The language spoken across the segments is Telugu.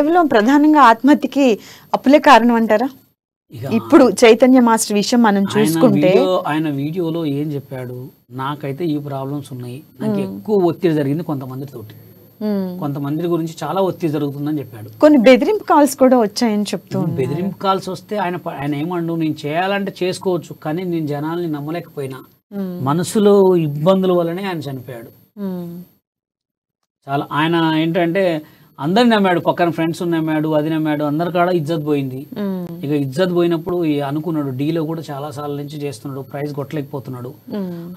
కేవలం ప్రధానంగా ఆత్మహత్యకి అప్పులే కారణం అంటారా? ఇప్పుడు చైతన్య మాస్టర్ విషయం మనం చూసుకుంటే ఆయన వీడియోలో ఏం చెప్పాడు, నాకైతే ఈ ప్రాబ్లమ్స్ ఉన్నాయి, నాకు ఎక్కువ ఒత్తిడి జరిగింది కొంతమందితోటి, కొంతమంది గురించి చాలా ఒత్తిడి జరుగుతుందని చెప్పాడు. కొన్ని బెదిరింపు కాల్స్ కూడా వచ్చాయని చెప్తూ బెదిరింపు కాల్స్ వస్తే ఆయన ఏమండు, నేను చేయాలంటే చేసుకోవచ్చు, కానీ నేను జనాల్ని నమ్మలేకపోయినా, మనసులో ఇబ్బందుల వల్లనే ఆయన చనిపోయాడు. చాలా ఆయన ఏంటంటే అందరిని నమ్మాడు, పక్కన ఫ్రెండ్స్ నమ్మాడు, అది నమ్మాడు, అందరి కాడ ఇజ్జత్ పోయింది. ఇక ఇజ్జత్ పోయినప్పుడు అనుకున్నాడు, డీలో కూడా చాలా సార్లు నుంచి చేస్తున్నాడు, ప్రైజ్ కొట్టలేకపోతున్నాడు.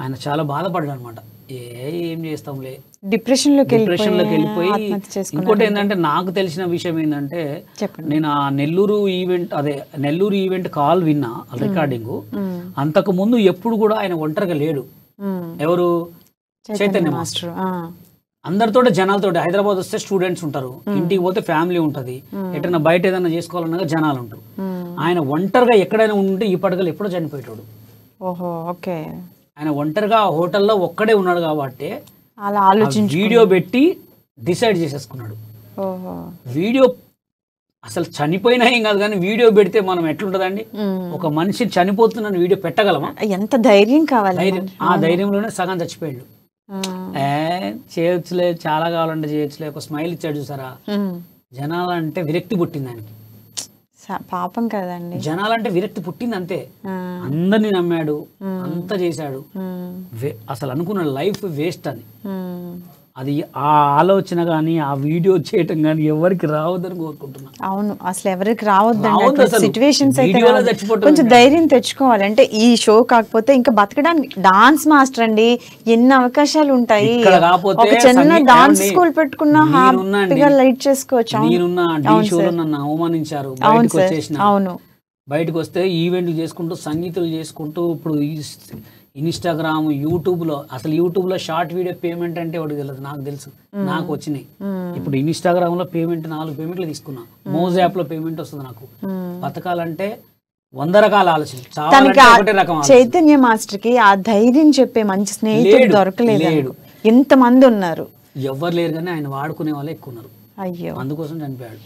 ఆయన చాలా బాధపడ్డాడు అనమాట. ఏం చేస్తాంలే, డిప్రెషన్ లోకి వెళ్ళిపోయి. ఇంకోటి ఏంటంటే నాకు తెలిసిన విషయం ఏంటంటే, నేను ఆ నెల్లూరు ఈవెంట్ కాల్ విన్నా రికార్డింగ్. అంతకు ముందు ఎప్పుడు కూడా ఆయన ఒంటరిగా లేడు. ఎవరు? చైతన్య మాస్టర్. అందరితో జనాలతో, హైదరాబాద్ వస్తే స్టూడెంట్స్ ఉంటారు, ఇంటికి పోతే ఫ్యామిలీ ఉంటది, ఎటైనా బయట ఏదైనా చేసుకోవాలన్నా జనాలు ఉంటారు. ఆయన ఒంటరిగా ఎక్కడైనా ఉంటే ఈ పడగలు ఎప్పుడో చనిపోయాడు. ఆయన ఒంటరిగా హోటల్లో ఒక్కడే ఉన్నాడు కాబట్టి అలా ఆలోచించి వీడియో పెట్టి డిసైడ్ చేసేసుకున్నాడు. వీడియో అసలు చనిపోయినా ఏం కాదు, కానీ వీడియో పెడితే మనం ఎట్లుంటదండి? ఒక మనిషి చనిపోతున్న వీడియో పెట్టగలమా? ఎంత ధైర్యం కావాలి. ఆ ధైర్యంలోనే సగం చచ్చిపోయాడు. చేయొచ్చులే, చాలా కావాలంటే చేయొచ్చులే, ఒక స్మైల్ ఇచ్చాడు చూసారా, జనాలంటే విరక్తి పుట్టింది ఆయనకి. పాపం కదండి, జనాలంటే విరక్తి పుట్టింది అంతే. అందరినీ నమ్మాడు, అంతా చేశాడు, అసలు అనుకున్న లైఫ్ వేస్ట్ అని. అది ఆ ఆలోచన గానీ ఆ వీడియో చేయటం గానీ ఎవరికి రావద్దని కోరుకుంటున్నా. అవును, అసలు ఎవరికి రావద్దండి సిచ్యువేషన్స్. అయితే కొంచెం ధైర్యం తెచ్చుకోవాలి. అంటే ఈ షో కాకపోతే ఇంకా బతకడానికి డాన్స్ మాస్టర్ అండి, ఎన్ని అవకాశాలు ఉంటాయి. ఒక చిన్న డాన్స్ స్కూల్ పెట్టుకున్నా హ్యాపీగా లైట్ చేసుకోవచ్చు. నన్ను అవమానించారు, బయటకు వచ్చేసిన. అవును, బయటకు వస్తే ఈవెంట్లు చేసుకుంటూ సంగీతాలు చేసుకుంటూ ఇప్పుడు ఇన్స్టాగ్రామ్, యూట్యూబ్లో, అసలు యూట్యూబ్లో షార్ట్ వీడియో పేమెంట్ అంటే ఒకటి తెలియదు, నాకు తెలుసు, నాకు వచ్చినాయి. ఇప్పుడు ఇన్స్టాగ్రామ్లో పేమెంట్ 4 పేమెంట్లు తీసుకున్నా, మోజ్ యాప్లో పేమెంట్ వస్తుంది నాకు. బతకాలంటే 100 రకాల ఆలోచన. చైతన్య మాస్టర్ కి ఆ ధైర్యం చెప్పే మంచి స్నేహితుడు దొరకలేదు. ఎంతమంది ఉన్నారు, ఎవ్వరు లేరు, కానీ ఆయన వాడుకునే వాళ్ళే ఎక్కువ ఉన్నారు. అయ్యో, అందుకోసం చనిపోయాడు.